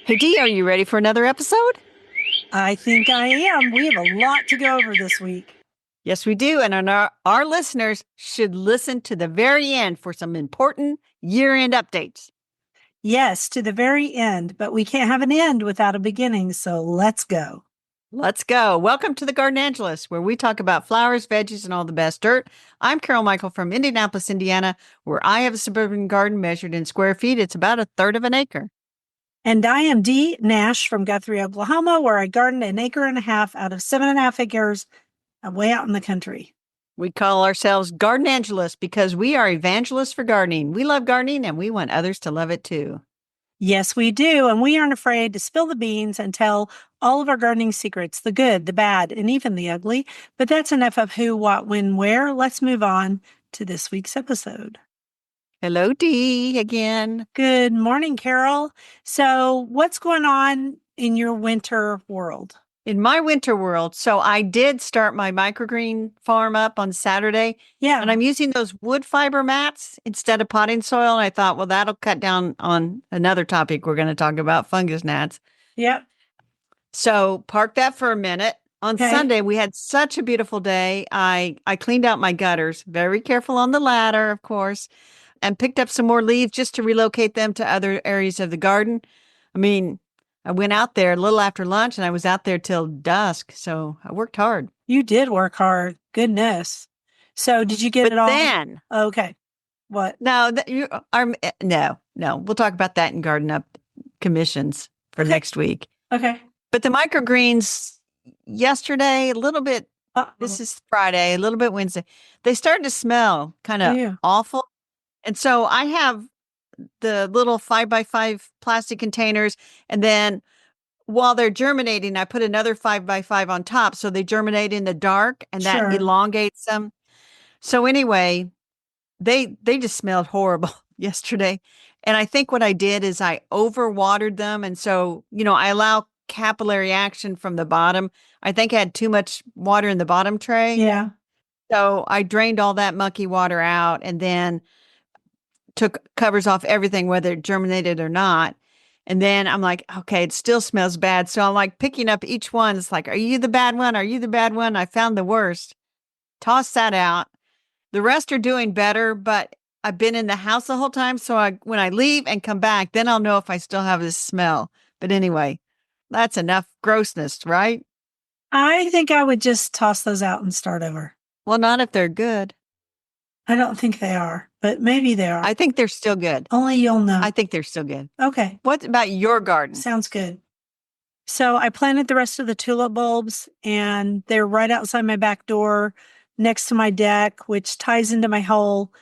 Hey, Dee, are you ready for another episode? I think I am. We have a lot to go over this week. Yes, we do. And our listeners should listen to the very end for some important year end updates. Yes, to the very end, but we can't have an end without a beginning, so let's go. Let's go. Welcome to the Garden Angelist, where we talk about flowers, veggies, and all the best dirt. I'm Carol Michael from Indianapolis, Indiana, where I have a suburban garden measured in square feet. It's about a third of an acre. And I am Dee Nash from Guthrie, Oklahoma, where I garden an acre and a half out of 7.5 acres way out in the country. We call ourselves Garden Angelists because we are evangelists for gardening. We love gardening and we want others to love it too. Yes, we do. And we aren't afraid to spill the beans and tell all of our gardening secrets, the good, the bad, and even the ugly. But that's enough of who, what, when, where. Let's move on to this week's episode. Hello, Dee, again. Good morning, Carol. So, what's going on in your winter world? In my winter world, so I did start my microgreen farm up on Saturday, Yeah. and I'm using those wood fiber mats instead of potting soil. And I thought, well, that'll cut down on another topic we're going to talk about, fungus gnats. Yep. So park that for a minute. On Okay. Sunday, we had such a beautiful day. I cleaned out my gutters, very careful on the ladder, of course, and picked up some more leaves just to relocate them to other areas of the garden. I mean, I went out there a little after lunch and I was out there till dusk. So I worked hard. You did work hard. Goodness. So, did you get But it all? then, Okay. What? no, you are, no, we'll talk about that in Garden Up commissions for Okay. next week. Okay. But the microgreens yesterday, a little bit, Uh-oh. this is Friday, a little bit Wednesday, they started to smell kind of Yeah. awful. And so I have the little 5x5 plastic containers. And then while they're germinating, I put another 5x5 on top. So they germinate in the dark and that Sure. elongates them. So anyway, they just smelled horrible yesterday. And I think what I did is I overwatered them. And so, I allow capillary action from the bottom. I think I had too much water in the bottom tray. Yeah. So I drained all that mucky water out and then took covers off everything, whether it germinated or not. And then I'm like, okay, it still smells bad. So I'm like picking up each one. It's like, are you the bad one? Are you the bad one? I found the worst. Toss that out. The rest are doing better, but I've been in the house the whole time. So when I leave and come back, then I'll know if I still have this smell. But anyway, that's enough grossness, right? I think I would just toss those out and start over. Well, not if they're good. I don't think they are, but maybe they are. I think they're still good. Only you'll know. I think they're still good. Okay. What about your garden? Sounds good. So I planted the rest of the tulip bulbs and they're right outside my back door next to my deck, which ties into my whole,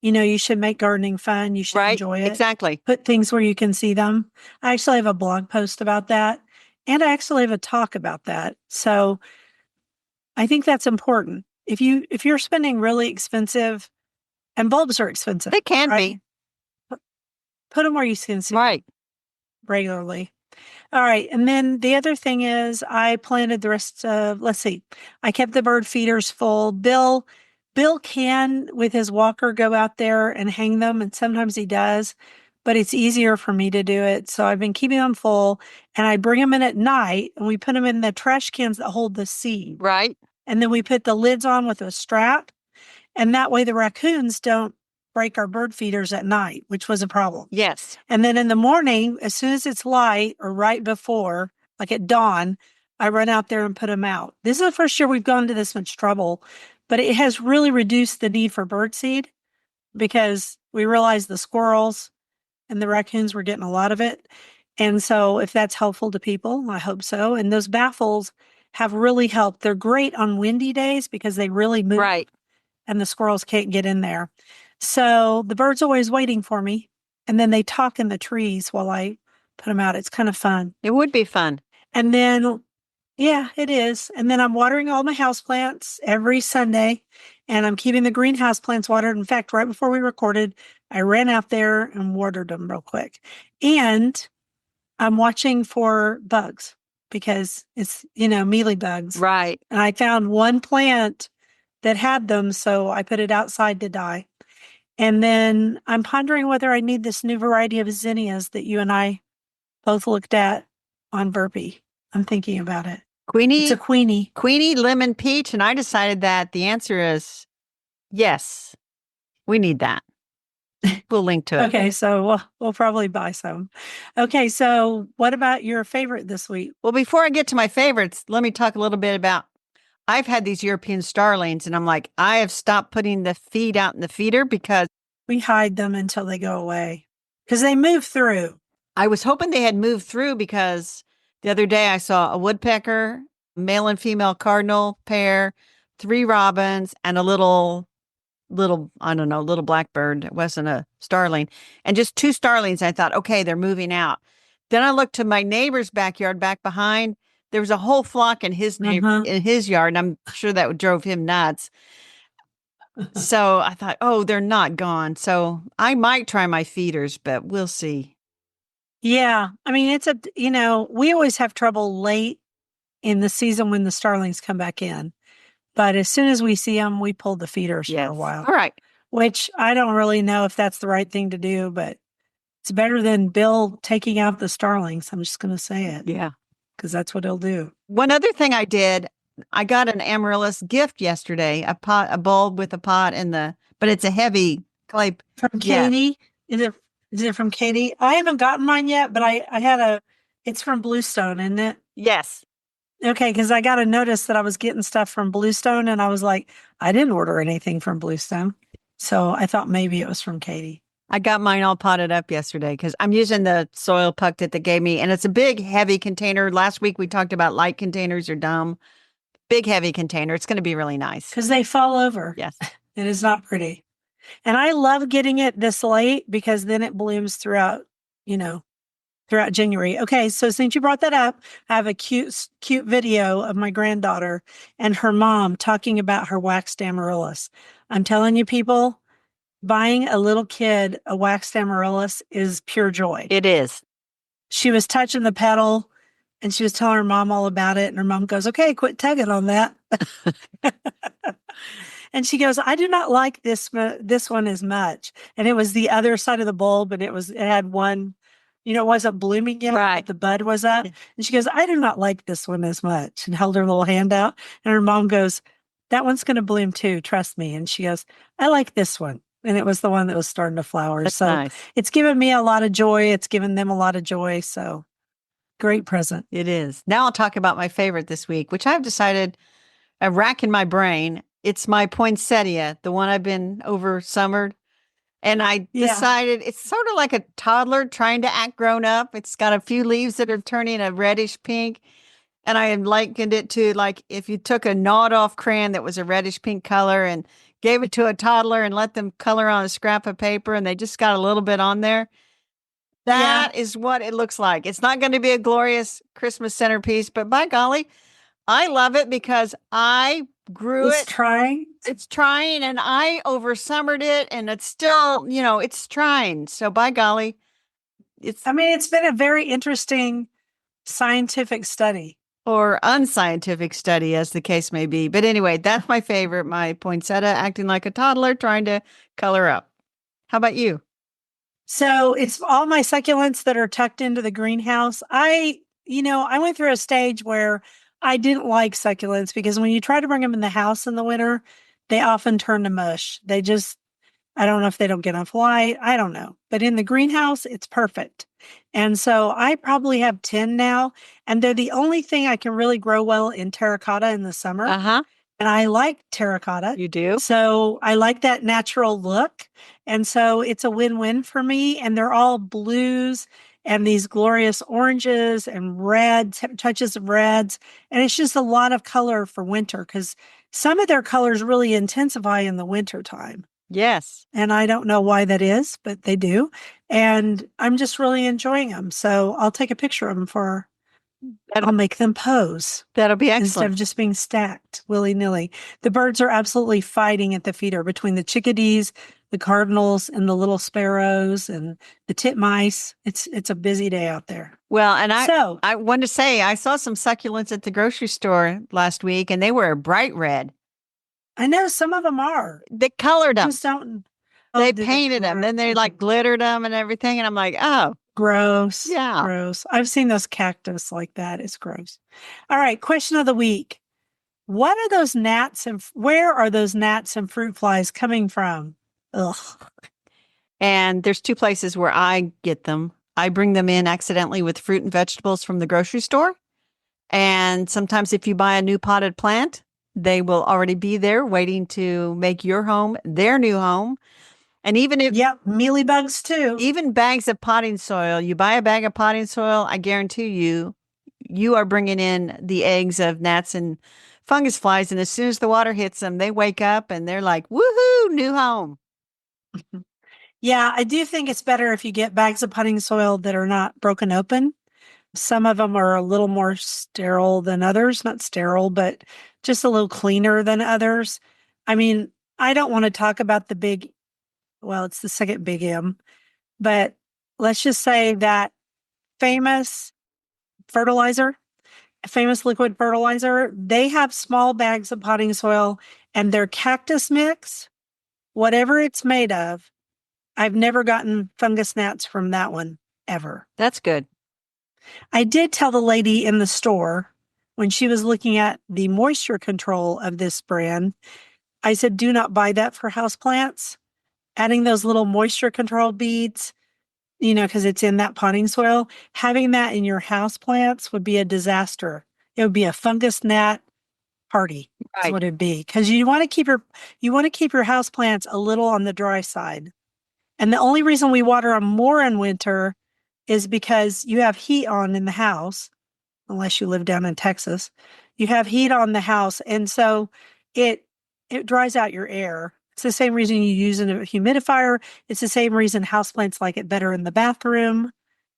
you should make gardening fun. You should Right? enjoy it. Exactly. Put things where you can see them. I actually have a blog post about that. And I actually have a talk about that. So I think that's important. If you're spending really expensive, and bulbs are expensive. They can right? be. Put them where you can see Right. regularly. All right. And then the other thing is I planted the rest of, let's see, I kept the bird feeders full. Bill can, with his walker, go out there and hang them. And sometimes he does, but it's easier for me to do it. So I've been keeping them full and I bring them in at night and we put them in the trash cans that hold the seed. Right. And then we put the lids on with a strap. And that way the raccoons don't break our bird feeders at night, which was a problem. Yes. And then in the morning, as soon as it's light or right before, like at dawn, I run out there and put them out. This is the first year we've gone to this much trouble, but it has really reduced the need for birdseed because we realized the squirrels and the raccoons were getting a lot of it. And so if that's helpful to people, I hope so. And those baffles have really helped. They're great on windy days because they really move. Right. And the squirrels can't get in there. So the bird's always waiting for me. And then they talk in the trees while I put them out. It's kind of fun. It would be fun. And then, yeah, it is. And then I'm watering all my houseplants every Sunday. And I'm keeping the greenhouse plants watered. In fact, right before we recorded, I ran out there and watered them real quick. And I'm watching for bugs because it's, mealy bugs. Right. And I found one plant that had them, so I put it outside to die. And then I'm pondering whether I need this new variety of zinnias that you and I both looked at on Burpee. I'm thinking about it. It's a Queenie, Queenie. lemon, peach. And I decided that the answer is yes, we need that. We'll link to it. Okay, so we'll probably buy some. Okay, so what about your favorite this week? Well, before I get to my favorites, let me talk a little bit about I've had these European starlings, and I'm like, I have stopped putting the feed out in the feeder because We hide them until they go away because they move through. I was hoping they had moved through because the other day I saw a woodpecker, male and female cardinal pair, 3 robins, and a little, I don't know, little blackbird. It wasn't a starling. And just 2 starlings. I thought, okay, they're moving out. Then I looked to my neighbor's backyard back behind. There was a whole flock in his in his yard, and I'm sure that drove him nuts. So I thought, oh, they're not gone. So I might try my feeders, but we'll see. Yeah, I mean we always have trouble late in the season when the starlings come back in. But as soon as we see them, we pull the feeders for a while. All right. Which I don't really know if that's the right thing to do, but it's better than Bill taking out the starlings. I'm just going to say it. Yeah. Because that's what he'll do. One other thing I did, I got an amaryllis gift yesterday, a bulb with a pot but it's a heavy clay. From Katie? Yeah. Is it from Katie? I haven't gotten mine yet, but I had it's from Bluestone, isn't it? Yes. Okay, because I got a notice that I was getting stuff from Bluestone, and I was like, I didn't order anything from Bluestone. So I thought maybe it was from Katie. I got mine all potted up yesterday because I'm using the soil puck that they gave me, and it's a big, heavy container. Last week we talked about light containers are dumb. Big, heavy container. It's going to be really nice. Because they fall over. Yes. It is not pretty. And I love getting it this late because then it blooms throughout January. Okay, so since you brought that up, I have a cute video of my granddaughter and her mom talking about her waxed amaryllis. I'm telling you, people, buying a little kid a waxed amaryllis is pure joy. It is. She was touching the petal and she was telling her mom all about it. And her mom goes, okay, quit tugging on that. And she goes, I do not like this one as much. And it was the other side of the bulb, and it had one, it wasn't blooming yet, right? But the bud was up. And she goes, I do not like this one as much, and held her little hand out. And her mom goes, that one's going to bloom too, trust me. And she goes, I like this one. And it was the one that was starting to flower. That's so nice. It's given me a lot of joy. It's given them a lot of joy. So great present. It is. Now I'll talk about my favorite this week, which I've decided, a rack in my brain. It's my poinsettia, the one I've been over summered. And I decided it's sort of like a toddler trying to act grown up. It's got a few leaves that are turning a reddish pink. And I likened it to like if you took a gnawed off crayon that was a reddish pink color and gave it to a toddler and let them color on a scrap of paper and they just got a little bit on there. That is what it looks like. It's not going to be a glorious Christmas centerpiece, but by golly, I love it because I grew it. It's trying, and I over-summered it, and it's still, it's trying. So by golly, it's been a very interesting scientific study. Or unscientific study, as the case may be. But anyway, that's my favorite, my poinsettia acting like a toddler trying to color up. How about you? So it's all my succulents that are tucked into the greenhouse. I went through a stage where I didn't like succulents because when you try to bring them in the house in the winter, they often turn to mush. I don't know if they don't get enough light. I don't know. But in the greenhouse, it's perfect. And so I probably have 10 now, and they're the only thing I can really grow well in terracotta in the summer. And I like terracotta. You do? So I like that natural look. And so it's a win-win for me. And they're all blues and these glorious oranges and reds, touches of reds. And it's just a lot of color for winter because some of their colors really intensify in the winter time. Yes. And I don't know why that is, but they do. And I'm just really enjoying them. So I'll take a picture of them I'll make them pose. That'll be excellent. Instead of just being stacked willy-nilly. The birds are absolutely fighting at the feeder between the chickadees, the cardinals, and the little sparrows and the titmice. It's a busy day out there. Well, and I want to say I saw some succulents at the grocery store last week, and they were bright red. I know some of them are. They colored them. Just don't. They painted them. Then they like glittered them and everything. And I'm like, oh, Gross. Yeah. Gross. I've seen those cactus like that. It's gross. All right. Question of the week. What are those gnats and where are those gnats and fruit flies coming from? Ugh. And there's two places where I get them. I bring them in accidentally with fruit and vegetables from the grocery store. And sometimes if you buy a new potted plant, they will already be there waiting to make your home their new home. And even if Yep. Mealybugs too. even bags of potting soil, you buy a bag of potting soil, I guarantee you, you are bringing in the eggs of gnats and fungus flies. And as soon as the water hits them, they wake up and they're like, woohoo, new home. Yeah, I do think it's better if you get bags of potting soil that are not broken open. Some of them are a little more sterile than others, not sterile, but just a little cleaner than others. I mean, I don't want to talk about the big, well, it's the second big M, but let's just say that famous fertilizer, famous liquid fertilizer, they have small bags of potting soil and their cactus mix, whatever it's made of, I've never gotten fungus gnats from that one ever. That's good. I did tell the lady in the store when she was looking at the moisture control of this brand, I said, do not buy that for houseplants. Adding those little moisture control beads, because it's in that potting soil, having that in your houseplants would be a disaster. It would be a fungus gnat party. Is Right. what it'd be. Because you want to keep your houseplants a little on the dry side. And the only reason we water them more in winter is because you have heat on in the house, unless you live down in Texas. You have heat on the house, and so it dries out your air. It's the same reason you use a humidifier. It's the same reason houseplants like it better in the bathroom.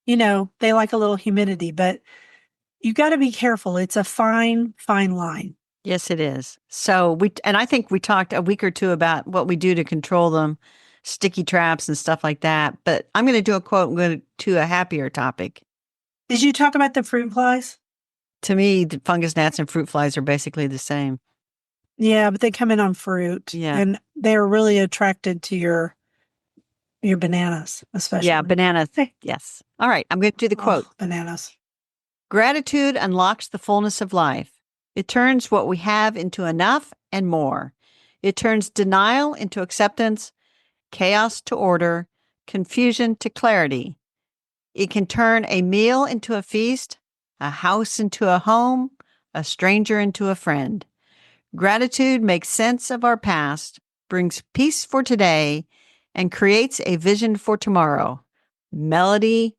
They like a little humidity, but you got to be careful. It's a fine, fine line. Yes, it is. So and I think we talked a week or two about what we do to control them, sticky traps and stuff like that. But I'm going to do a quote and go to a happier topic. Did you talk about the fruit flies? To me, the fungus gnats and fruit flies are basically the same. Yeah, but they come in on fruit, Yeah. and they're really attracted to your bananas, especially. Yeah, bananas. Hey. Yes. All right, I'm going to do the quote. Oh, bananas. Gratitude unlocks the fullness of life. It turns what we have into enough and more. It turns denial into acceptance, chaos to order, confusion to clarity. It can turn a meal into a feast, a house into a home, a stranger into a friend. Gratitude makes sense of our past, brings peace for today, and creates a vision for tomorrow. Melody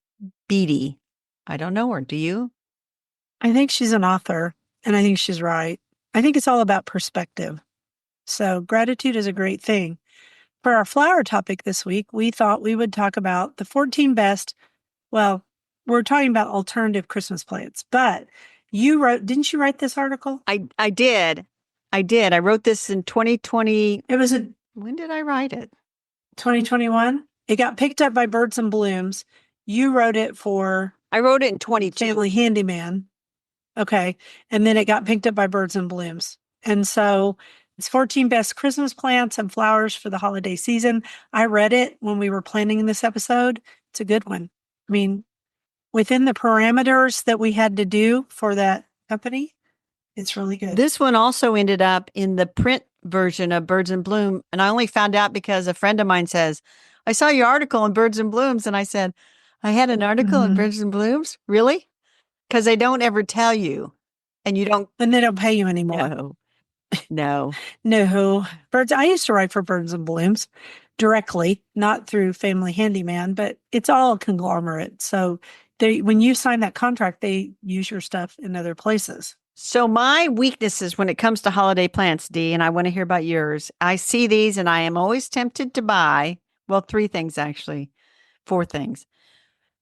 Beattie. I don't know her. Do you? I think she's an author, and I think she's right. I think it's all about perspective. So gratitude is a great thing. For our flower topic this week, we thought we would talk about the 14 best. Well, we're talking about alternative Christmas plants, but didn't you write this article? I did. I did. I wrote this in 2020. It was a When did I write it? 2021. It got picked up by Birds and Blooms. You wrote it for I wrote it in 22. Family Handyman. Okay. And then it got picked up by Birds and Blooms. And so it's 14 best Christmas plants and flowers for the holiday season. I read it when we were planning this episode. It's a good one. I mean, within the parameters that we had to do for that company, it's really good. This one also ended up in the print version of Birds and Bloom. And I only found out because a friend of mine says, I saw your article in Birds and Blooms. And I said, I had an article in Birds and Blooms? Really? Because they don't ever tell you. And you don't. And they don't pay you anymore. No. No. No. I used to write for Birds and Blooms directly, not through Family Handyman, but it's all a conglomerate. So when you sign that contract, they use your stuff in other places. So my weaknesses when it comes to holiday plants, Dee, and I want to hear about yours. I see these and I am always tempted to buy, well, 3 things actually, 4 things.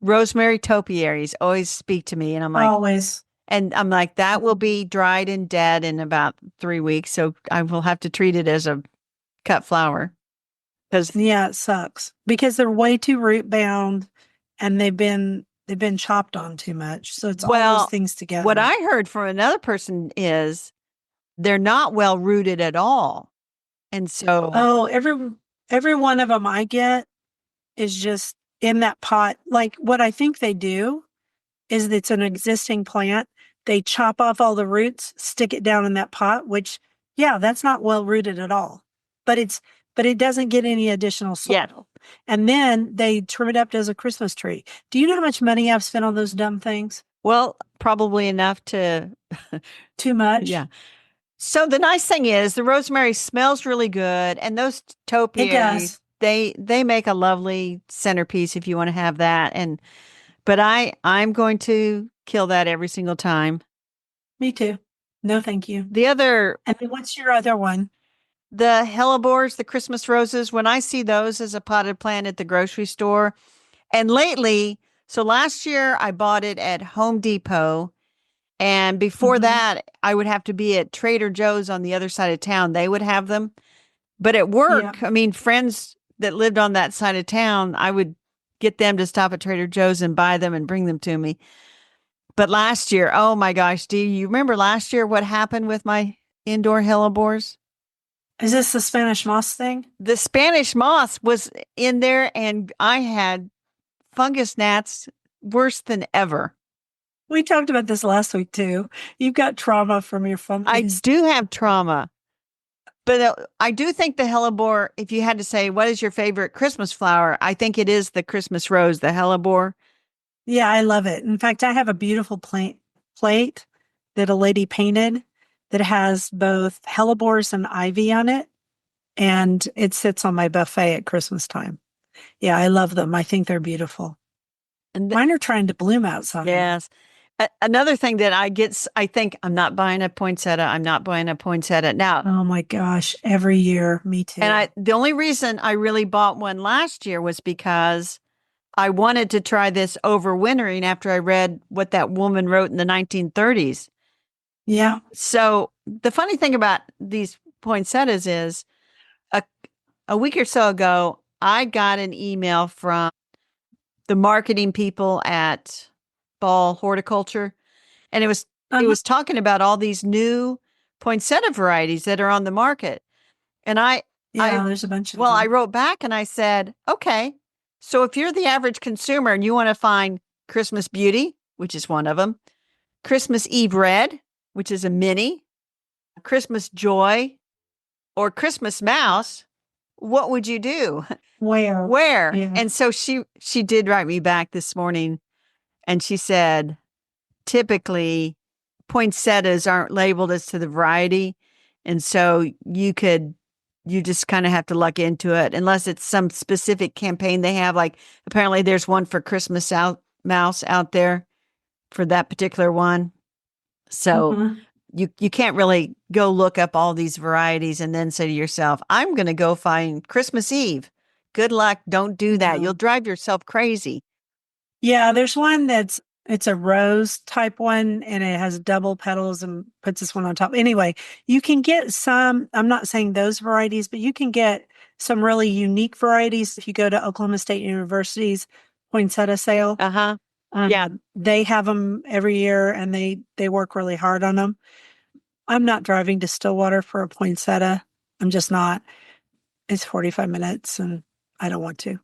Rosemary topiaries always speak to me and I'm like, Always. And I'm like, that will be dried and dead in about 3 weeks. So I will have to treat it as a cut flower. Yeah, it sucks because they're way too root bound and they've been chopped on too much. So it's all those things together. What I heard from another person is they're not well rooted at all. And so every one of them I get is just in that pot. Like what I think they do is it's an existing plant. They chop off all the roots, stick it down in that pot, which, yeah, that's not well rooted at all. But but it doesn't get any additional Yeah. soil. And then they trim it up as a Christmas tree. Do you know how much money I've spent on those dumb things? Well, probably enough to, Too much. yeah. So the nice thing is the rosemary smells really good, and those It topiaries, does. they make a lovely centerpiece if you want to have that. And but I'm going to kill that every single time. Me too. No, thank you. The other And then what's your other one? the hellebores, the Christmas roses, when I see those as a potted plant at the grocery store, and lately, so last year I bought it at Home Depot. And before Mhm. that, I would have to be at Trader Joe's on the other side of town. They would have them. But at Yeah. work, I mean, friends that lived on that side of town, I would get them to stop at Trader Joe's and buy them and bring them to me. But last year, oh my gosh, do you remember last year what happened with my indoor hellebores? Is this the Spanish moss thing? The Spanish moss was in there and I had fungus gnats worse than ever. We talked about this last week too. You've got trauma from your I fungus. do have trauma. But I do think the hellebore, if you had to say, what is your favorite Christmas flower? I think it is the Christmas rose, the hellebore. Yeah, I love it. In fact, I have a beautiful plate that a lady painted that has both hellebores and ivy on it, and it sits on my buffet at Christmas time. Yeah, I love them. I think they're beautiful. And Mine are trying to bloom outside. yes. Another thing that I think I'm not buying a poinsettia. I'm not buying a poinsettia now. Oh my gosh, every year, me And too. the only reason I really bought one last year was because I wanted to try this overwintering after I read what that woman wrote in the 1930s. Yeah. So the funny thing about these poinsettias is a, a week or so ago, I got an email from the marketing people at Ball Horticulture, and it Uh-huh. was talking about all these new poinsettia varieties that are on the market. And I Yeah, there's a bunch of well, I them. wrote back and I said, okay, so if you're the average consumer and you want to find Christmas Beauty, which is one of them, Christmas Eve Red, which is a mini, Christmas Joy, or Christmas Mouse, what would you do? Where? Where? Yeah. And so she did write me back this morning and she said, typically poinsettias aren't labeled as to the variety. And so you just kind of have to luck into it unless it's some specific campaign they have. Like apparently there's one for Christmas mouse out there for that particular one. So Uh-huh. you can't really go look up all these varieties and then say to yourself, I'm going to go find Christmas Eve. Good luck. Don't do that. You'll No. drive yourself crazy. Yeah, there's one it's a rose type one and it has double petals and puts this one on top. Anyway, you can get some, I'm not saying those varieties, but you can get some really unique varieties if you go to Oklahoma State University's poinsettia sale. Uh huh. Yeah. They have them every year and they work really hard on them. I'm not driving to Stillwater for a poinsettia. I'm just not. It's 45 minutes and I don't want to.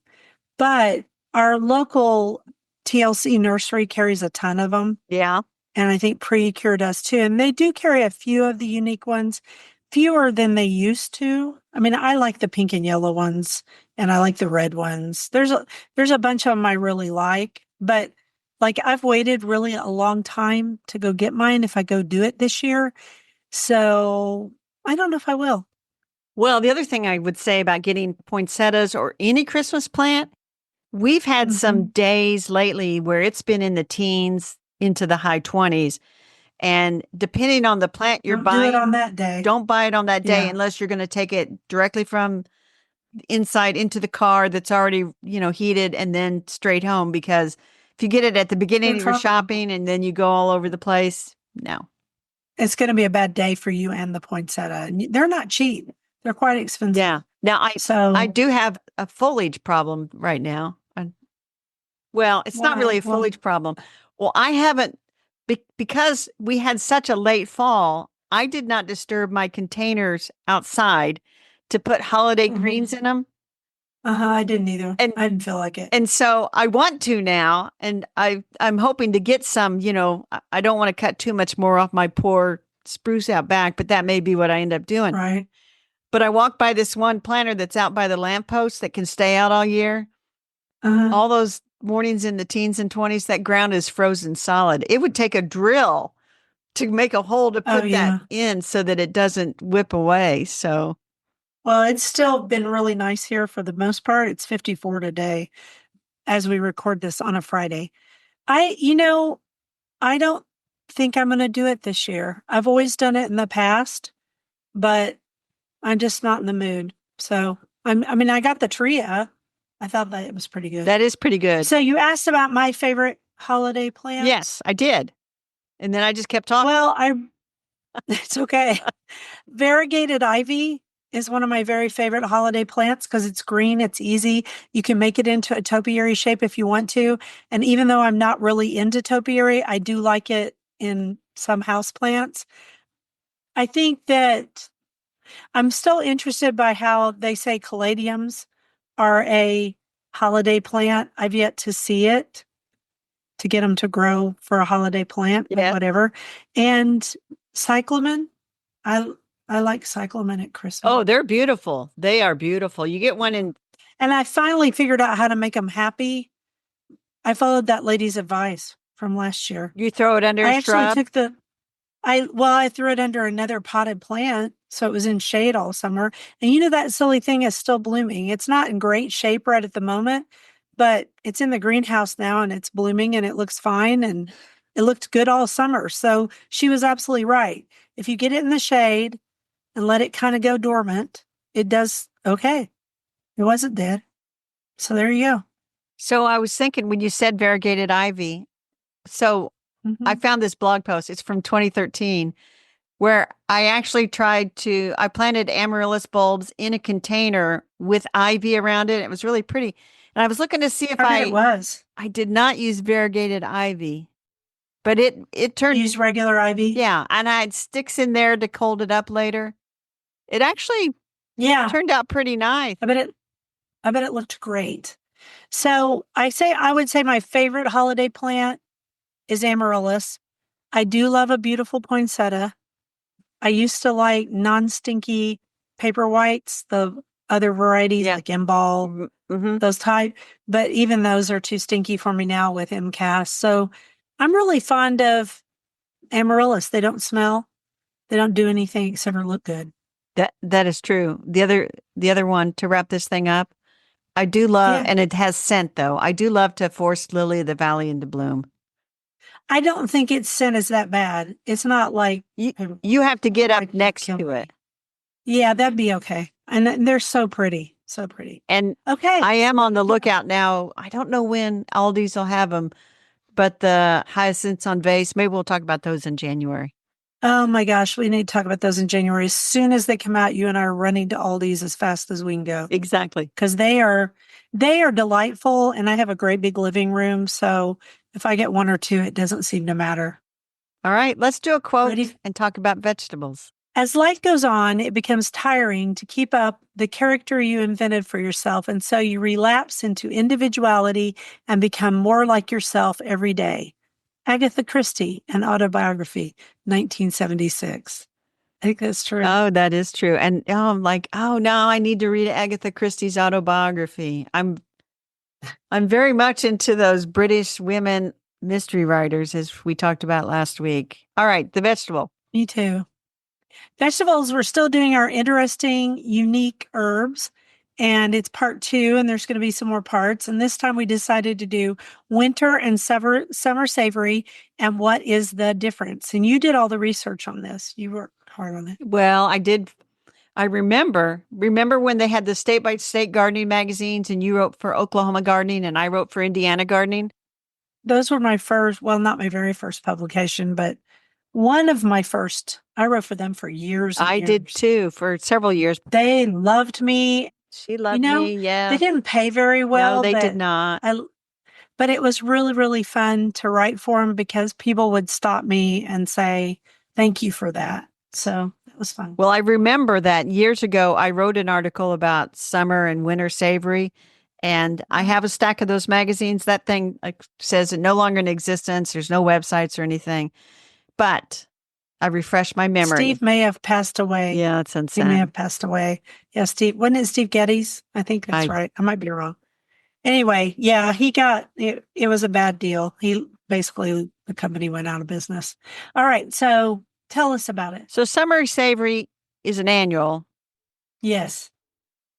But our local TLC nursery carries a ton of them. Yeah. And I think Precure does too. And they do carry a few of the unique ones, fewer than they used to. I mean, I like the pink and yellow ones and I like the red ones. There's a bunch of them I really like, but like I've waited really a long time to go get mine if I go do it this year. So I don't know if I will. Well, the other thing I would say about getting poinsettias or any Christmas plant, we've had some Hmm. days lately where it's been in the teens into the high 20s. And depending on the plant you're Don't do it on buying, that day. don't buy it on that day Yeah. unless you're going to take it directly from inside into the car that's already, heated and then straight home. Because if you get it at the They're beginning of your tropical. shopping and then you go all over the place, no. It's going to be a bad day for you and the poinsettia. And they're not cheap. They're quite expensive. Yeah. Now I So do have a foliage problem right now. Well, it's not why? really a Well, foliage problem. Well, I haven't because we had such a late fall. I did not disturb my containers outside to put holiday mhm. greens in them. I didn't either. And I didn't feel like it. and so I want to now, and I'm hoping to get some, I don't want to cut too much more off my poor spruce out back, but that may be what I end up doing. Right. But I walked by this one planter that's out by the lamppost that can stay out all year. Uh-huh. All those mornings in the teens and 20s, that ground is frozen solid. It would take a drill to make a hole to Oh put that yeah. in so that it doesn't whip away. So, Well, it's still been really nice here for the most part. It's 54 today as we record this on a Friday. I don't think I'm going to do it this year. I've always done it in the past, but I'm just not in the mood. So I mean, I got the tria. I thought that it was pretty good. that is pretty good. So you asked about my favorite holiday plants. Yes, I did. And then I just kept talking. Well, it's okay. Variegated ivy is one of my very favorite holiday plants because it's green, it's easy. You can make it into a topiary shape if you want to. And even though I'm not really into topiary, I do like it in some house plants. I think that I'm still interested by how they say caladiums are a holiday plant. I've yet to see it to get them to grow for a holiday plant, but Yeah. whatever. And cyclamen, I I like cyclamen at Christmas. Oh, they're beautiful. They are beautiful. You get one in. And I finally figured out how to make them happy. I followed that lady's advice from last year. You throw it under I a actually shrub. took I threw it under another potted plant, so it was in shade all summer. And that silly thing is still blooming. It's not in great shape right at the moment, but it's in the greenhouse now and it's blooming and it looks fine and it looked good all summer. So she was absolutely right. If you get it in the shade and let it kind of go dormant, it does okay. It wasn't dead. So there you go. So I was thinking when you said variegated ivy, so I Mhm. found this blog post. It's from 2013 where I planted amaryllis bulbs in a container with ivy around it. It was really pretty. And I was looking to see if I bet it was. I did not use variegated ivy, but it turned, Use regular ivy. yeah. And I had sticks in there to hold it up later. It actually Yeah. turned out pretty nice. I bet it looked great. So I would say my favorite holiday plant is amaryllis. I do love a beautiful poinsettia. I used to like non-stinky paper whites, the other varieties Yeah. like Emball, those type, but even those are too stinky for me now with MCAS. So I'm really fond of amaryllis. They don't smell. They don't do anything except for look good. That is true. The other one to wrap this thing up, I do love, Yeah. and it has scent though. I do love to force lily of the valley into bloom. I don't think its scent is that bad. It's not like You have to get up like next kill to me. it. Yeah, that'd be okay. And they're so pretty. So pretty. And Okay. I am on the lookout now. I don't know when Aldi's will have them, but the hyacinths on vase, maybe we'll talk about those in January. Oh my gosh, we need to talk about those in January. As soon as they come out, you and I are running to Aldi's as fast as we can go Exactly. because they are delightful, and I have a great big living room. So if I get one or two, it doesn't seem to matter. All right, let's do a quote Ready? and talk about vegetables. As life goes on, it becomes tiring to keep up the character you invented for yourself, and so you relapse into individuality and become more like yourself every day. Agatha Christie, An Autobiography, 1976. I think that's true. Oh, that is true. And I'm like, oh no, I need to read Agatha Christie's autobiography. I'm very much into those British women mystery writers, as we talked about last week. All right, the vegetable. Me too. Vegetables, we're still doing our interesting, unique herbs, and it's part 2, and there's going to be some more parts. And this time we decided to do winter and summer savory, and what is the difference? And you did all the research on this. You worked hard on it. Well, I did. I remember when they had the state by state gardening magazines, and you wrote for Oklahoma Gardening, and I wrote for Indiana Gardening. Those were my first, well, not my very first publication, but one of my first. I wrote for them for years and I years. did too for several years. They loved me. She loved me. Yeah, They didn't pay very well. no, they but did not. But it was really, really fun to write for them because people would stop me and say, thank you for that. So was fun. Well, I remember that years ago, I wrote an article about summer and winter savory, and I have a stack of those magazines. That thing says it no longer in existence. There's no websites or anything, but I refreshed my memory. Steve may have passed away. Yeah, it's He may insane. have passed away. Yeah, Steve. Wasn't it Steve Geddes? I think that's right. I might be wrong. Anyway, yeah, he got it. It was a bad deal. He basically, the company went out of business. All right. So tell us about it. So summer savory is an annual. Yes.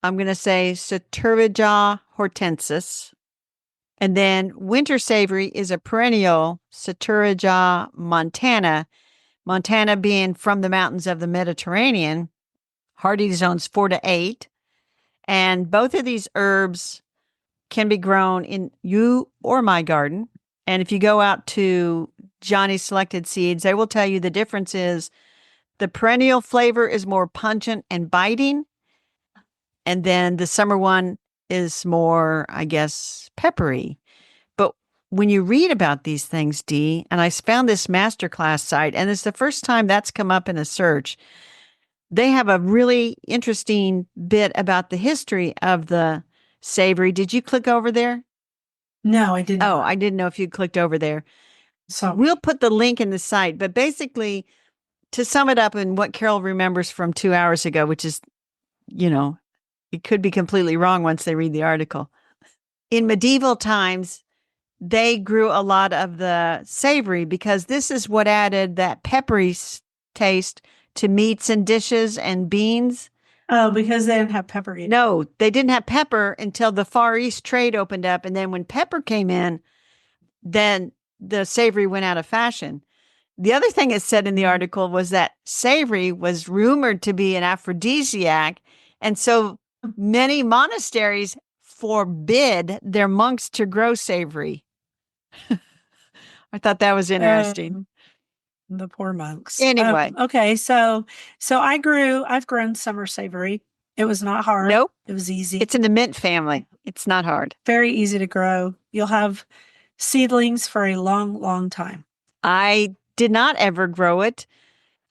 I'm going to say Saturija hortensis. And then winter savory is a perennial, Saturija montana. Montana being from the mountains of the Mediterranean, hardy zones 4 to 8. And both of these herbs can be grown in you or my garden. And if you go out to Johnny's Selected Seeds, they will tell you the difference is the perennial flavor is more pungent and biting. And then the summer one is more, I guess, peppery. But when you read about these things, Dee, and I found this masterclass site, and it's the first time that's come up in a search, they have a really interesting bit about the history of the savory. Did you click over there? No, I didn't. Oh, I didn't know if you clicked over there. So we'll put the link in the site. But basically, to sum it up in what Carol remembers from 2 hours ago, which is, it could be completely wrong once they read the article. In medieval times, they grew a lot of the savory because this is what added that peppery taste to meats and dishes and beans. Oh, because they didn't have pepper yet. No, they didn't have pepper until the Far East trade opened up. And then when pepper came in, then the savory went out of fashion. The other thing it said in the article was that savory was rumored to be an aphrodisiac. And so many monasteries forbid their monks to grow savory. I thought that was interesting. The poor monks. Anyway. Okay. So I've grown summer savory. It was not hard. Nope. It was easy. It's in the mint family. It's not hard. Very easy to grow. You'll have seedlings for a long, long time. I did not ever grow it.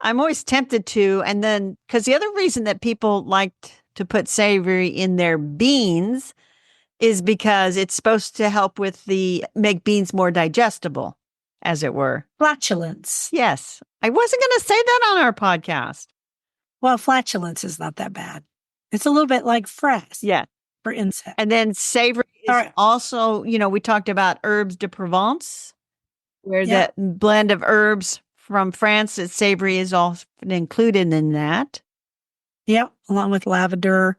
I'm always tempted to. And then, because the other reason that people liked to put savory in their beans is because it's supposed to help make beans more digestible, as it were. Flatulence. Yes. I wasn't going to say that on our podcast. Well, flatulence is not that bad. It's a little bit like fraise. Yeah. For insects. And then savory is also, we talked about herbes de Provence, where that blend of herbs from France, that savory is often included in that. Yep, along with lavender,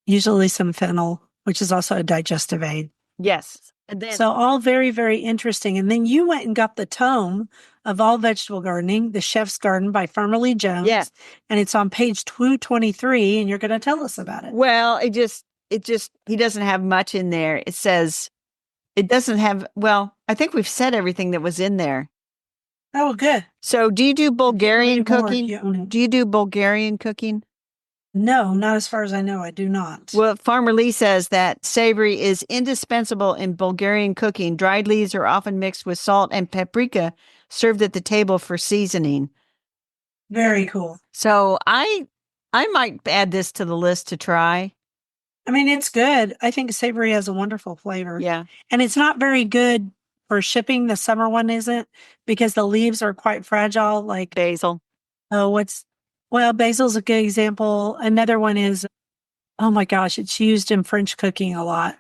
usually some fennel, which is also a digestive aid. Yes. And then, so all very, very interesting. And then you went and got the tome of All Vegetable Gardening, The Chef's Garden by Farmer Lee Jones. Yes. And it's on page 223, and you're going to tell us about it. Well, he doesn't have much in there. It says, it doesn't have, I think we've said everything that was in there. Oh, good. So do you do Bulgarian cooking? Do you do Bulgarian cooking? No, not as far as I know. I do not. Well, Farmer Lee says that savory is indispensable in Bulgarian cooking. Dried leaves are often mixed with salt and paprika, served at the table for seasoning. Very cool. So I might add this to the list to try. I mean, it's good. I think savory has a wonderful flavor. Yeah. And it's not very good for shipping. The summer one isn't, because the leaves are quite fragile, like basil. Basil's a good example. Another one is, oh my gosh, it's used in French cooking a lot.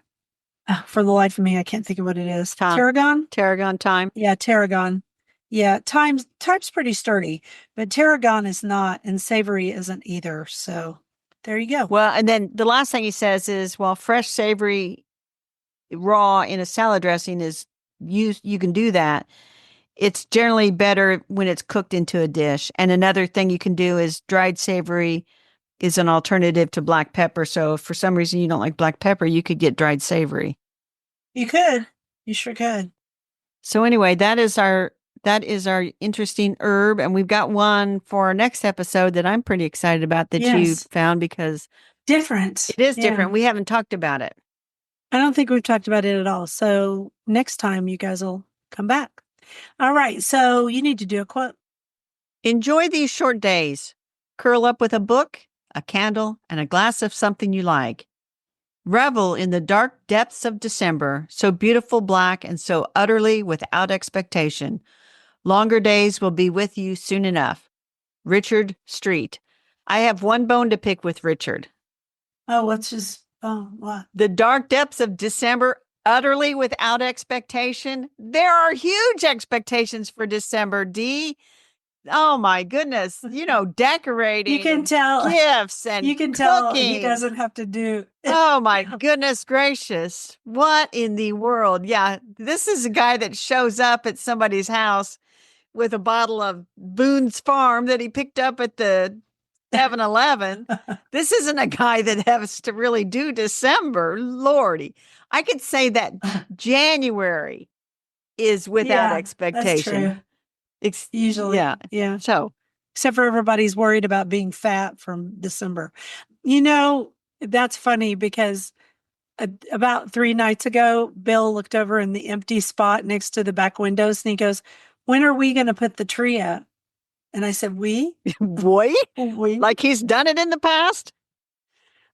For the life of me, I can't think of what it is. Tarragon? Tarragon thyme. Yeah, tarragon. Yeah, thyme's pretty sturdy, but tarragon is not, and savory isn't either. So there you go. Well, and then the last thing he says is, fresh savory raw in a salad dressing is used, you can do that. It's generally better when it's cooked into a dish. And another thing you can do is dried savory is an alternative to black pepper. So if for some reason you don't like black pepper, you could get dried savory. You could. You sure could. So anyway, that is our interesting herb. And we've got one for our next episode that I'm pretty excited about that you found, because different. It is different. We haven't talked about it. I don't think we've talked about it at all. So next time you guys will come back. All right. So you need to do a quote. Enjoy these short days. Curl up with a book, a candle, and a glass of something you like. Revel in the dark depths of December, so beautiful black and so utterly without expectation. Longer days will be with you soon enough. Richard Street. I have one bone to pick with Richard. Oh, what? The dark depths of December, utterly without expectation. There are huge expectations for December, Dee. Oh my goodness. Decorating, You can tell. gifts and You can tell he cooking. doesn't have to do. Oh my goodness gracious. What in the world? Yeah, this is a guy that shows up at somebody's house with a bottle of Boone's Farm that he picked up at the 7-Eleven. This isn't a guy that has to really do December. Lordy. I could say that January is without expectation. That's true. Usually. Yeah. Yeah. So, Except for everybody's worried about being fat from December. That's funny because about 3 nights ago, Bill looked over in the empty spot next to the back windows and he goes, "When are we going to put the tree up?" And I said, "We?" boy, We? like he's done it in the past.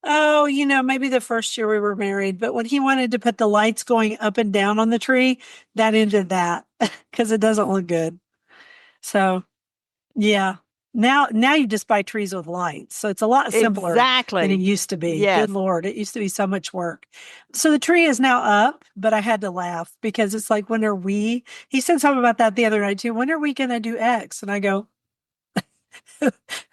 Oh, maybe the first year we were married, but when he wanted to put the lights going up and down on the tree, that ended that because it doesn't look good. So, yeah. Now you just buy trees with lights. So it's a lot simpler Exactly. than it used to be. Yes. Good Lord. It used to be so much work. So the tree is now up, but I had to laugh because it's like, when are we? He said something about that the other night too. When are we going to do X? And I go,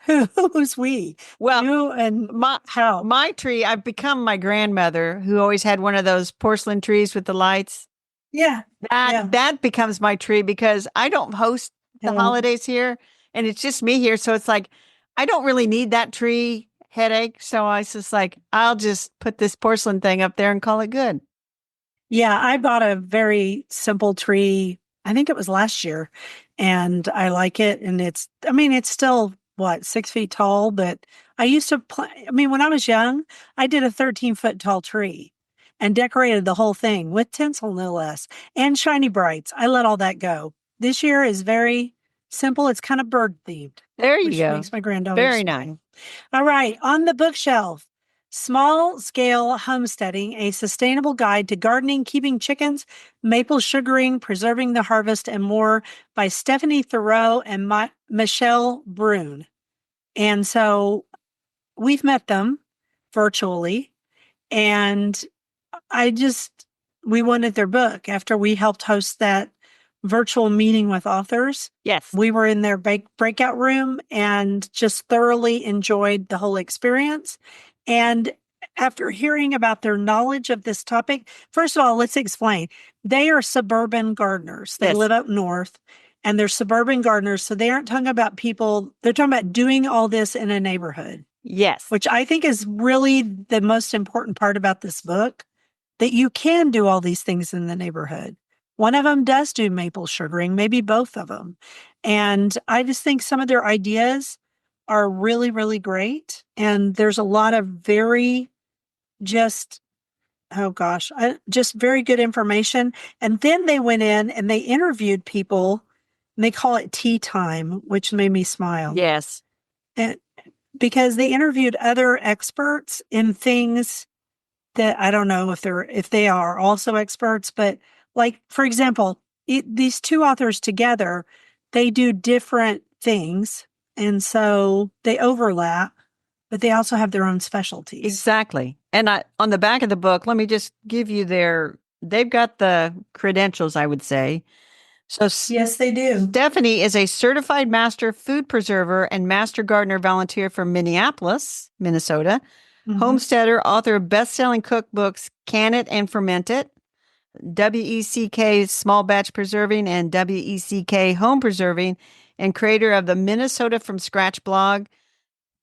who's we? Well, you and how? My tree, I've become my grandmother who always had one of those porcelain trees with the lights. Yeah. That becomes my tree because I don't host the holidays here and it's just me here. So it's like, I don't really need that tree headache. So I was just like, I'll just put this porcelain thing up there and call it good. Yeah, I bought a very simple tree. I think it was last year, and I like it. And it's still what, 6 feet tall, but I used to when I was young, I did a 13-foot tall tree and decorated the whole thing with tinsel, no less, and shiny brights. I let all that go. This year is very simple. It's kind of bird themed. There you which go. Makes my granddaughter very smile. nice. All right, on the bookshelf. Small Scale Homesteading, a sustainable guide to gardening, keeping chickens, maple sugaring, preserving the harvest, and more by Stephanie Thoreau and Michelle Brune. And so we've met them virtually, and we wanted their book after we helped host that virtual meeting with authors. Yes. We were in their breakout room and just thoroughly enjoyed the whole experience. And after hearing about their knowledge of this topic, first of all, let's explain. They are suburban gardeners. They live up north and they're suburban gardeners. So they aren't talking about people, they're talking about doing all this in a neighborhood. Yes. Which I think is really the most important part about this book, that you can do all these things in the neighborhood. One of them does do maple sugaring, maybe both of them. And I just think some of their ideas are really, really great. And there's a lot of very just very good information. And then they went in and they interviewed people and they call it tea time, which made me smile. Yes. Because they interviewed other experts in things that I don't know if they are also experts, but like, for example, these two authors together, they do different things. And so they overlap, but they also have their own specialties. Exactly. And on the back of the book, let me just give you they've got the credentials, I would say. So yes, they do. Stephanie is a certified master food preserver and master gardener volunteer from Minneapolis, Minnesota. Mm-hmm. Homesteader, author of best-selling cookbooks Can It and Ferment It, WECK Small Batch Preserving and WECK Home Preserving, and creator of the Minnesota from Scratch blog.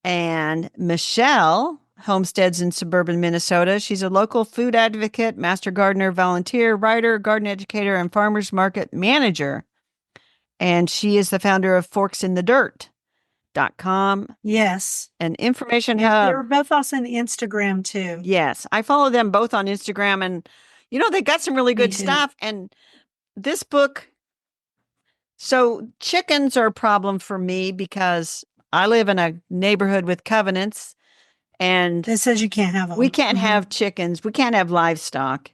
And Michelle homesteads in suburban Minnesota. She's a local food advocate, master gardener, volunteer, writer, garden educator, and farmers market manager. And she is the founder of forksinthedirt.com. Yes. An information hub. They're both also on Instagram too. Yes. I follow them both on Instagram and, they got some really good stuff. And this book, so chickens are a problem for me because I live in a neighborhood with covenants, and That says you can't have them. we can't have chickens. We can't have livestock.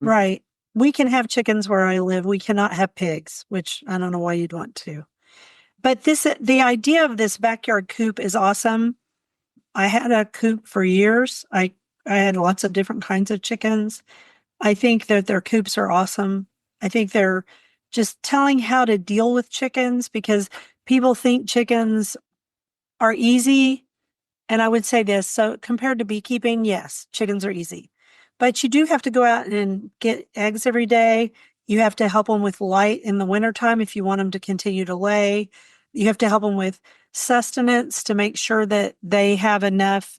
Right. We can have chickens where I live. We cannot have pigs, which I don't know why you'd want to. But the idea of this backyard coop is awesome. I had a coop for years. I had lots of different kinds of chickens. I think that their coops are awesome. I think they're just telling how to deal with chickens because people think chickens are easy. And I would say this, so compared to beekeeping, yes, chickens are easy. But you do have to go out and get eggs every day. You have to help them with light in the wintertime if you want them to continue to lay. You have to help them with sustenance to make sure that they have enough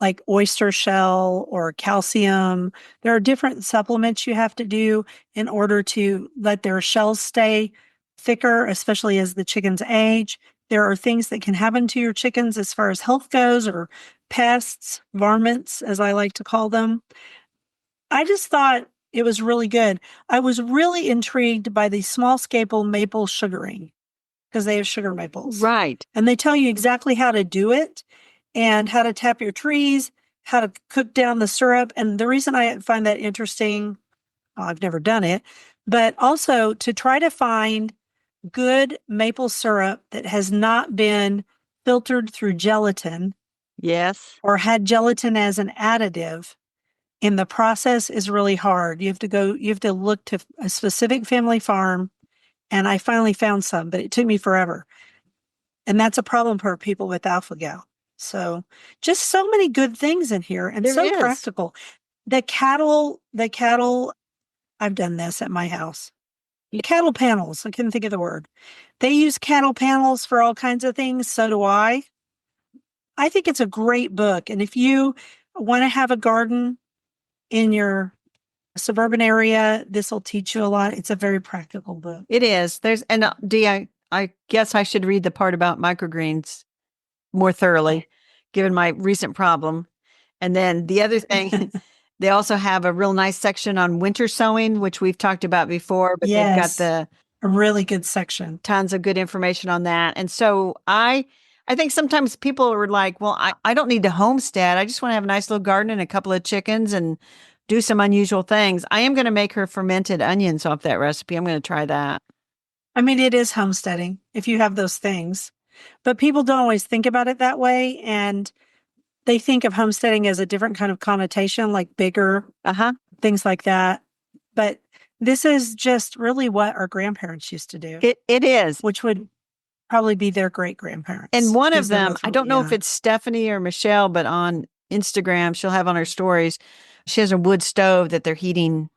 like oyster shell or calcium. There are different supplements you have to do in order to let their shells stay thicker, especially as the chickens age. There are things that can happen to your chickens as far as health goes, or pests, varmints, as I like to call them. I just thought it was really good. I was really intrigued by the small scale maple sugaring because they have sugar maples. Right. And they tell you exactly how to do it and how to tap your trees, how to cook down the syrup. And the reason I find that interesting, well, I've never done it, but also to try to find good maple syrup that has not been filtered through gelatin Yes. or had gelatin as an additive in the process is really hard. You have to look to a specific family farm. And I finally found some, but it took me forever. And that's a problem for people with alpha-gal. So just so many good things in here and There so is. practical. The cattle, I've done this at my house. Cattle panels, I couldn't think of the word. They use cattle panels for all kinds of things. So do I. I think it's a great book. And if you want to have a garden in your suburban area, this will teach you a lot. It's a very practical book. It is. And Dee, I guess I should read the part about microgreens more thoroughly, given my recent problem. And then the other thing, they also have a real nice section on winter sowing, which we've talked about before, but they've got a really good section. Tons of good information on that. And so I think sometimes people are like, well, I don't need to homestead. I just want to have a nice little garden and a couple of chickens and do some unusual things. I am going to make her fermented onions off that recipe. I'm going to try that. I mean, it is homesteading if you have those things, but people don't always think about it that way. And they think of homesteading as a different kind of connotation, like bigger, things like that. But this is just really what our grandparents used to do. It is. Which would probably be their great grandparents. And one of them, I don't know if it's Stephanie or Michelle, but on Instagram, she'll have on her stories, she has a wood stove that they're heating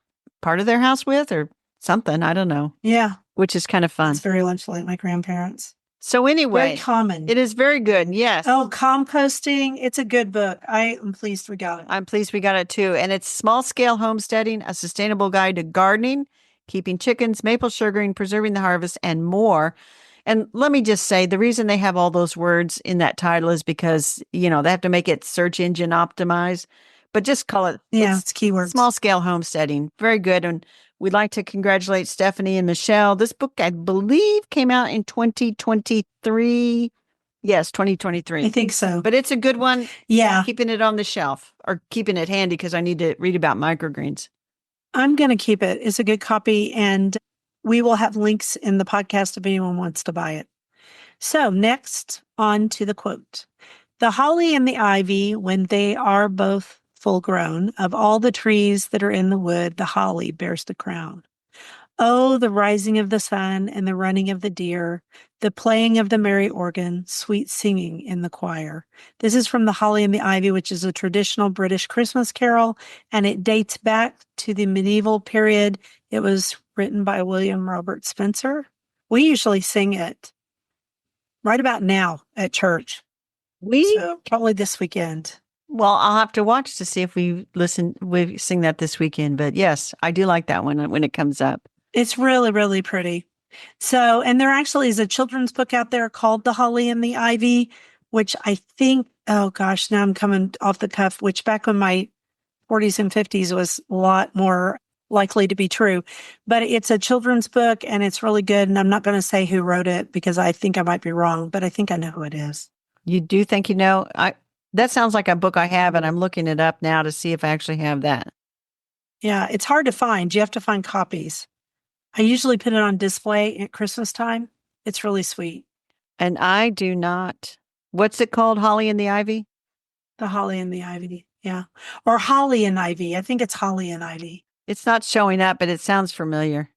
part of their house with or something. I don't know. Yeah. Which is kind of fun. It's very much like my grandparents. So anyway, very common. It is very good. Yes. Oh, composting. It's a good book. I am pleased we got it. I'm pleased we got it too. And it's Small Scale Homesteading, a sustainable guide to gardening, keeping chickens, maple sugaring, preserving the harvest, and more. And let me just say, the reason they have all those words in that title is because, they have to make it search engine optimized, but just call it. Yeah, it's keywords. Small Scale Homesteading. Very good. And we'd like to congratulate Stephanie and Michelle. This book, I believe, came out in 2023. Yes, 2023. I think so. But it's a good one. Yeah. Keeping it on the shelf or keeping it handy because I need to read about microgreens. I'm going to keep it. It's a good copy. And we will have links in the podcast if anyone wants to buy it. So next, on to the quote. The holly and the ivy, when they are both full grown, of all the trees that are in the wood, the holly bears the crown. Oh, the rising of the sun and the running of the deer, the playing of the merry organ, sweet singing in the choir. This is from The Holly and the Ivy, which is a traditional British Christmas carol, and it dates back to the medieval period. It was written by William Robert Spencer. We usually sing it right about now at church. So probably this weekend. Well, I'll have to watch to see if we sing that this weekend. But yes, I do like that one when it comes up. It's really, really pretty. So, and there actually is a children's book out there called The Holly and the Ivy, which I think, oh gosh, now I'm coming off the cuff, which back in my 40s and 50s was a lot more likely to be true. But it's a children's book and it's really good. And I'm not going to say who wrote it because I think I might be wrong, but I think I know who it is. You do think you know? That sounds like a book I have, and I'm looking it up now to see if I actually have that. Yeah, it's hard to find. You have to find copies. I usually put it on display at Christmas time. It's really sweet. And I do not. What's it called? Holly and the Ivy? The Holly and the Ivy. Yeah. Or Holly and Ivy. I think it's Holly and Ivy. It's not showing up, but it sounds familiar.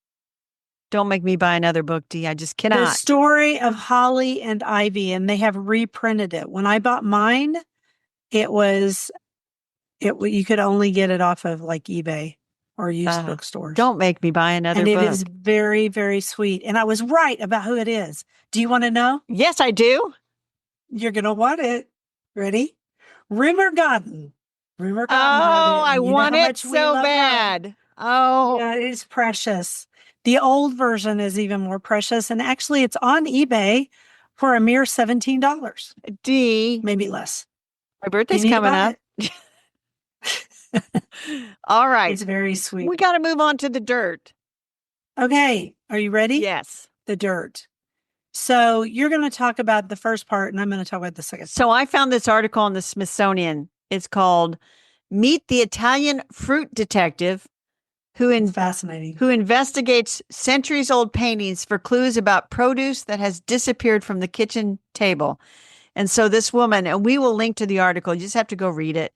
Don't make me buy another book, Dee. I just The cannot. story of Holly and Ivy, and they have reprinted it. When I bought mine, it was you could only get it off of like eBay or used bookstores. Don't make me buy another and book. it is very, very sweet. And I was right about who it is. Do you want to know? Yes, I do. You're going to want it. Ready? Rumor Garden. Rumor Oh, Garden had it. I You know want how it much we so love her. bad. Oh, Yeah, it is precious. The old version is even more precious. And actually, it's on eBay for a mere $17, Dee, maybe less. my birthday's You need to coming buy up. All right. It's very sweet. We got to move on to the dirt. Okay, are you ready? Yes. The dirt. So you're going to talk about the first part, and I'm going to talk about the second So I found this article on the Smithsonian. It's called Meet the Italian Fruit Detective It's fascinating. who investigates centuries-old paintings for clues about produce that has disappeared from the kitchen table. And so this woman, and we will link to the article, you just have to go read it.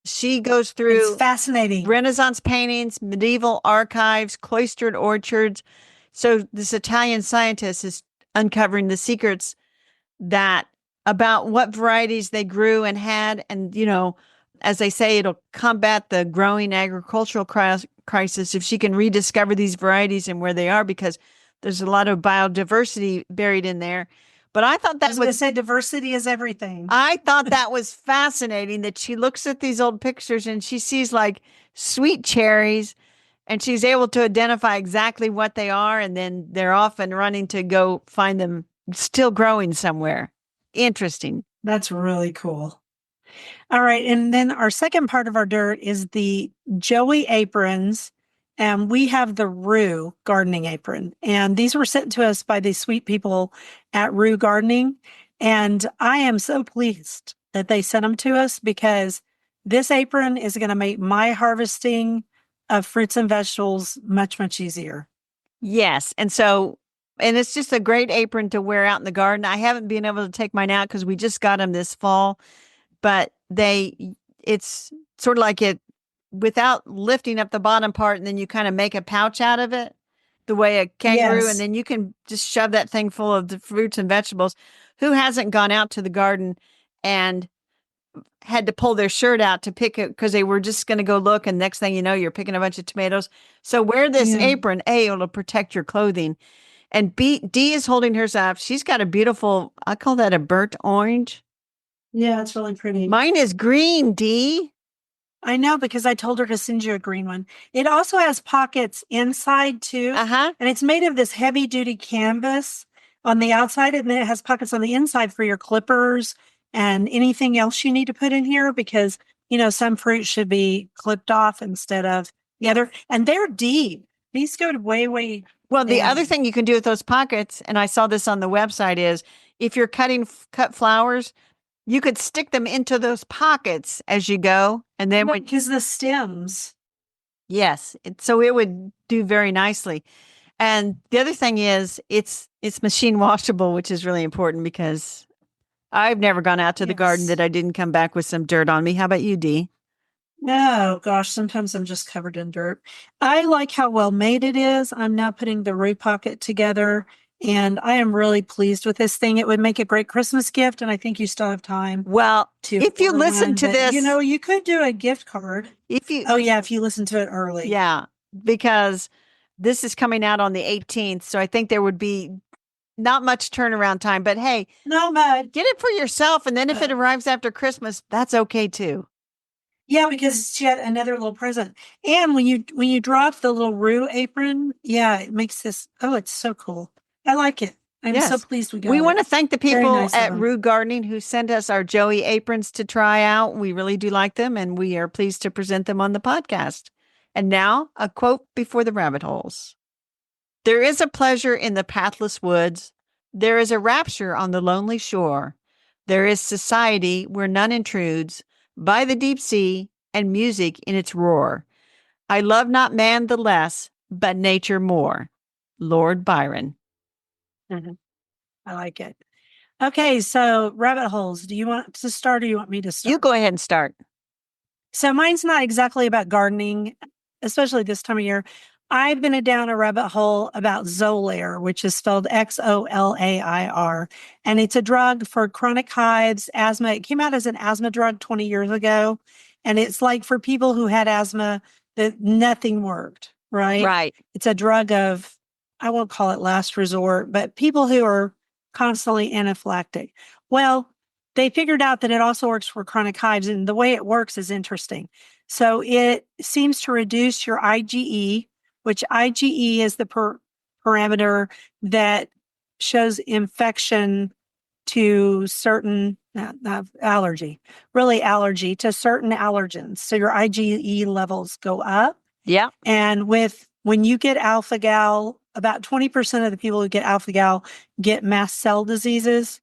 She goes through It's fascinating. Renaissance paintings, medieval archives, cloistered orchards. So this Italian scientist is uncovering the secrets that about what varieties they grew and had. And, you know, as they say, it'll combat the growing agricultural crisis if she can rediscover these varieties and where they are, because there's a lot of biodiversity buried in there. But I thought that I was going to say diversity is everything. I thought that was fascinating that she looks at these old pictures and she sees like sweet cherries and she's able to identify exactly what they are. And then they're off and running to go find them still growing somewhere. Interesting. That's really cool. All right. And then our second part of our dirt is the Joey aprons. And we have the Rue gardening apron. And these were sent to us by the sweet people at Rue Gardening. And I am so pleased that they sent them to us because this apron is going to make my harvesting of fruits and vegetables much, much easier. Yes. And it's just a great apron to wear out in the garden. I haven't been able to take mine out because we just got them this fall, but it's sort of like it without lifting up the bottom part, and then you kind of make a pouch out of it the way a kangaroo, Yes. and then you can just shove that thing full of the fruits and vegetables. Who hasn't gone out to the garden and had to pull their shirt out to pick it because they were just going to go look, and next thing you know, you're picking a bunch of tomatoes. So wear this apron. A, it'll protect your clothing. And B, Dee is holding hers up. She's got a beautiful, I call that a burnt orange. Yeah, it's really pretty. Mine is green, Dee. I know, because I told her to send you a green one. It also has pockets inside too. Uh-huh. And it's made of this heavy duty canvas on the outside. And then it has pockets on the inside for your clippers and anything else you need to put in here because, you know, some fruit should be clipped off instead of the other. And they're deep. These go to way. Well, the down. other thing you can do with those pockets, and I saw this on the website, is if you're cut flowers, you could stick them into those pockets as you go. And then because the stems. Yes. So it would do very nicely. And the other thing is it's machine washable, which is really important because I've never gone out to the garden that I didn't come back with some dirt on me. How about you, Dee? No, gosh, sometimes I'm just covered in dirt. I like how well made it is. I'm now putting the root pocket together and I am really pleased with this thing. It would make a great Christmas gift, and I think you still have time. Well, if you listen to this, you know, you could do a gift card. If you listen to it early. Yeah, because this is coming out on the 18th, so I think there would be not much turnaround time. But hey, no mud. Get it for yourself, and then if it arrives after Christmas, that's okay too. Yeah, because it's yet another little present. And when you drop the little Rue apron, yeah, it makes this. Oh, it's so cool. I like it. I'm so pleased we got it. We want to thank the people nice at Rue Gardening who sent us our Joey aprons to try out. We really do like them, and we are pleased to present them on the podcast. And now a quote before the rabbit holes. There is a pleasure in the pathless woods. There is a rapture on the lonely shore. There is society where none intrudes, by the deep sea and music in its roar. I love not man the less, but nature more. Lord Byron. Mhm. I like it. Okay, so rabbit holes. Do you want to start or you want me to start? You go ahead and start. So mine's not exactly about gardening, especially this time of year. I've been down a rabbit hole about Xolair, which is spelled Xolair, and it's a drug for chronic hives, asthma. It came out as an asthma drug 20 years ago, and it's like for people who had asthma that nothing worked, right? Right. It's a drug of, I won't call it last resort, but people who are constantly anaphylactic. Well, they figured out that it also works for chronic hives, and the way it works is interesting. So it seems to reduce your IgE, which IgE is the parameter that shows infection to certain allergy, really allergy to certain allergens. So your IgE levels go up. Yeah. And when you get alpha gal, about 20% of the people who get alpha gal get mast cell diseases.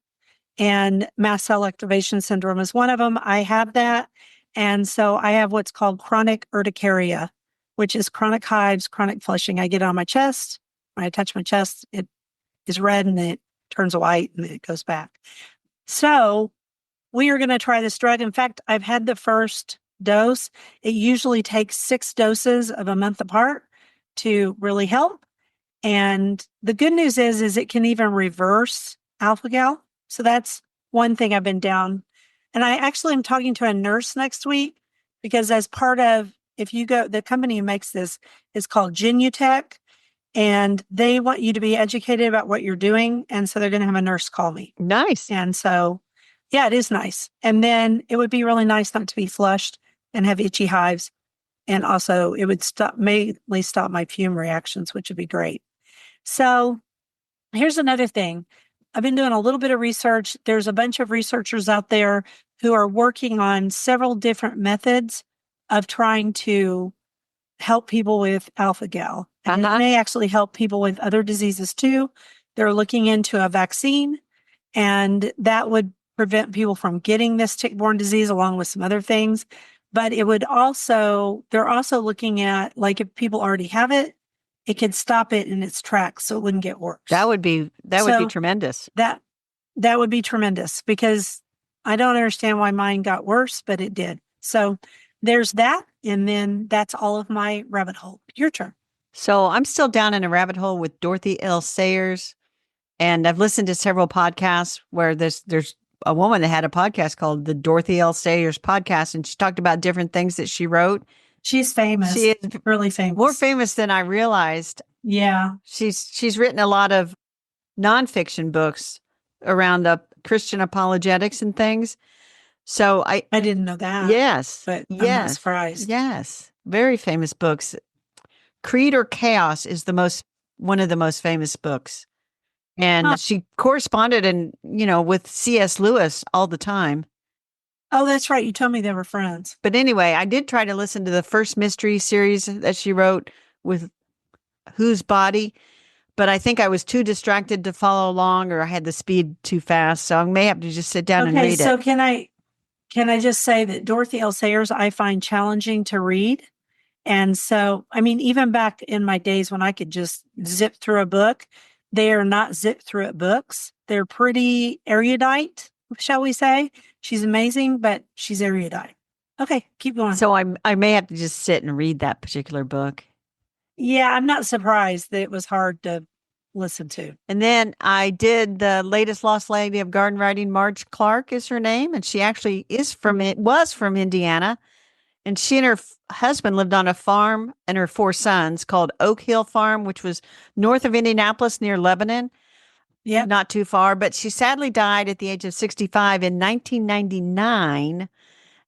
And mast cell activation syndrome is one of them. I have that. And so I have what's called chronic urticaria, which is chronic hives, chronic flushing. I get it on my chest. When I touch my chest, it is red and it turns white and it goes back. So we are going to try this drug. In fact, I've had the first dose. It usually takes 6 doses of a month apart to really help. And the good news is it can even reverse alpha gal. So that's one thing I've been down. And I actually am talking to a nurse next week because as part of, if you go, the company who makes this is called Genutech, and they want you to be educated about what you're doing. And so they're going to have a nurse call me. Nice. And so, yeah, it is nice. And then it would be really nice not to be flushed and have itchy hives. And also it would mainly stop my fume reactions, which would be great. So here's another thing. I've been doing a little bit of research. There's a bunch of researchers out there who are working on several different methods of trying to help people with alpha gal. And it may actually help people with other diseases too. They're looking into a vaccine, and that would prevent people from getting this tick-borne disease along with some other things. But it would also, they're also looking at, like, if people already have it, it could stop it in its tracks so it wouldn't get worse. That would be tremendous. That would be tremendous because I don't understand why mine got worse, but it did. So there's that. And then that's all of my rabbit hole. Your turn. So I'm still down in a rabbit hole with Dorothy L. Sayers. And I've listened to several podcasts where there's a woman that had a podcast called the Dorothy L. Sayers podcast. And she talked about different things that she wrote. She's famous. She is really famous. More famous than I realized. Yeah. She's written a lot of nonfiction books around the Christian apologetics and things. So I didn't know that. Yes. But yes, I'm not surprised. Yes. Very famous books. Creed or Chaos is one of the most famous books. And she corresponded with C.S. Lewis all the time. Oh, that's right. You told me they were friends. But anyway, I did try to listen to the first mystery series that she wrote with Whose Body, but I think I was too distracted to follow along, or I had the speed too fast. So I may have to just sit down and read it. So can I just say that Dorothy L. Sayers I find challenging to read. And so, I mean, even back in my days when I could just zip through a book, they are not zip through it books. They're pretty erudite, shall we say. She's amazing, but she's erudite. Okay, keep going. So I may have to just sit and read that particular book. Yeah, I'm not surprised that it was hard to listen to. And then I did the latest Lost Lady of Garden Writing. Marge Clark is her name, and she actually was from Indiana. And she and her husband lived on a farm and her 4 sons called Oak Hill Farm, which was north of Indianapolis near Lebanon. Yeah. Not too far. But she sadly died at the age of 65 in 1999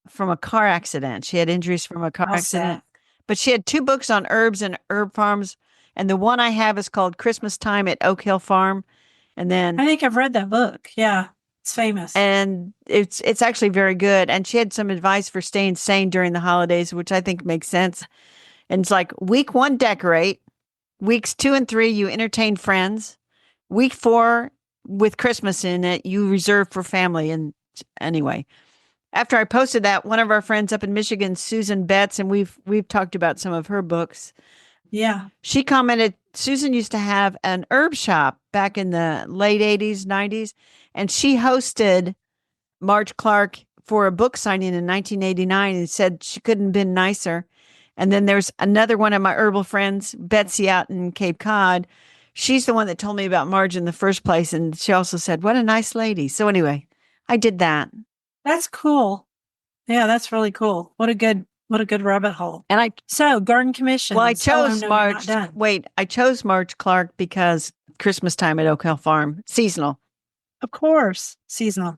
from a car accident. She had injuries from a car accident. Sad. But she had 2 books on herbs and herb farms. And the one I have is called Christmas Time at Oak Hill Farm. And then I think I've read that book. Yeah. It's famous. And it's actually very good. And she had some advice for staying sane during the holidays, which I think makes sense. And it's like week 1, decorate. Weeks 2 and 3, you entertain friends. Week 4, with Christmas in it, you reserve for family. And anyway, after I posted that, one of our friends up in Michigan, Susan Betts, and we've talked about some of her books. Yeah. She commented, Susan used to have an herb shop back in the late 80s, 90s, and she hosted Marge Clark for a book signing in 1989 and said she couldn't have been nicer. And then there's another one of my herbal friends, Betsy out in Cape Cod. She's the one that told me about Marge in the first place. And she also said, what a nice lady. So anyway, I did that. That's cool. Yeah, that's really cool. What a good rabbit hole. And so garden commission. Well, I chose no, Marge. I chose Marge Clark because Christmas time at Oak Hill Farm, seasonal. Of course, seasonal.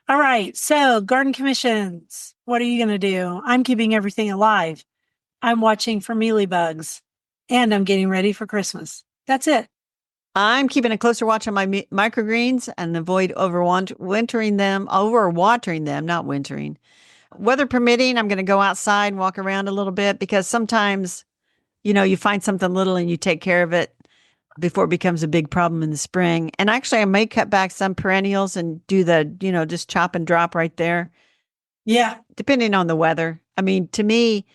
All right. So garden commissions. What are you going to do? I'm keeping everything alive. I'm watching for mealybugs and I'm getting ready for Christmas. That's it. I'm keeping a closer watch on my microgreens and avoid overwatering them, not wintering. Weather permitting, I'm going to go outside and walk around a little bit because sometimes, you find something little and you take care of it before it becomes a big problem in the spring. And actually, I may cut back some perennials and do just chop and drop right there. Yeah. Depending on the weather. I mean, to me,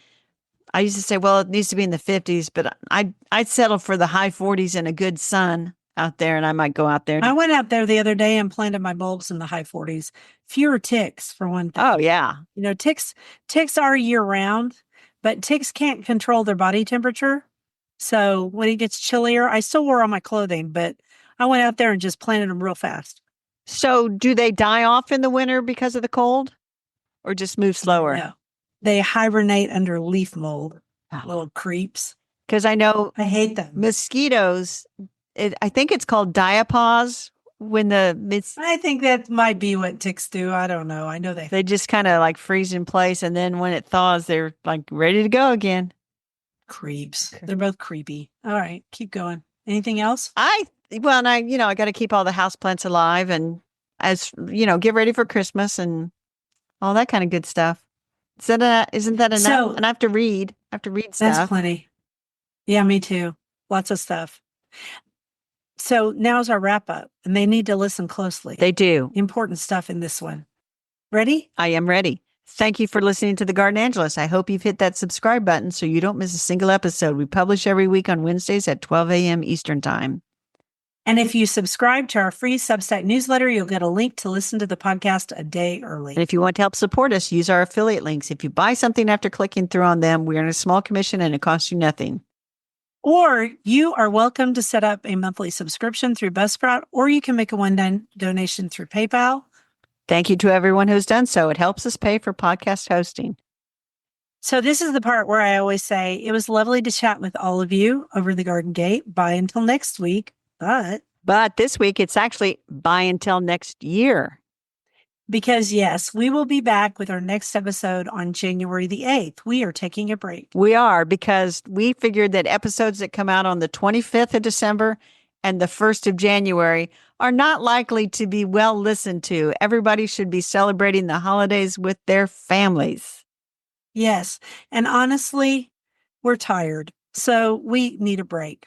I used to say, well, it needs to be in the 50s, but I'd settle for the high 40s and a good sun out there, and I might go out there. I went out there the other day and planted my bulbs in the high 40s. Fewer ticks, for one thing. Oh, yeah. Ticks are year round, but ticks can't control their body temperature. So when it gets chillier, I still wore all my clothing, but I went out there and just planted them real fast. So do they die off in the winter because of the cold or just move slower? No. They hibernate under leaf mold, little creeps. Because I know I hate them. Mosquitoes, I think it's called diapause I think that might be what ticks do. I don't know. I know they just kind of like freeze in place, and then when it thaws, they're like ready to go again. Creeps. They're both creepy. All right, keep going. Anything else? I got to keep all the houseplants alive, and get ready for Christmas and all that kind of good stuff. Isn't that enough? So, and I have to read. Stuff. That's plenty. Yeah, me too. Lots of stuff. So now's our wrap up, and they need to listen closely. They do. Important stuff in this one. Ready? I am ready. Thank you for listening to The Garden Angelist. I hope you've hit that subscribe button so you don't miss a single episode. We publish every week on Wednesdays at 12 a.m. Eastern Time. And if you subscribe to our free Substack newsletter, you'll get a link to listen to the podcast a day early. And if you want to help support us, use our affiliate links. If you buy something after clicking through on them, we earn a small commission and it costs you nothing. Or you are welcome to set up a monthly subscription through Buzzsprout, or you can make a one-time donation through PayPal. Thank you to everyone who's done so. It helps us pay for podcast hosting. So this is the part where I always say, it was lovely to chat with all of you over the garden gate. Bye until next week. But this week, it's actually bye until next year. Because yes, we will be back with our next episode on January the 8th. We are taking a break. We are, because we figured that episodes that come out on the 25th of December and the 1st of January are not likely to be well listened to. Everybody should be celebrating the holidays with their families. Yes. And honestly, we're tired. So we need a break.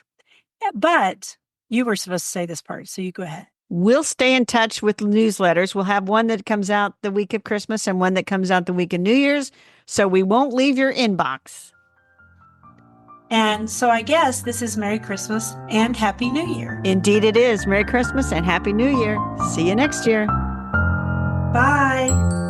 But you were supposed to say this part, so you go ahead. We'll stay in touch with newsletters. We'll have one that comes out the week of Christmas and one that comes out the week of New Year's. So we won't leave your inbox. And so I guess this is Merry Christmas and Happy New Year. Indeed it is. Merry Christmas and Happy New Year. See you next year. Bye.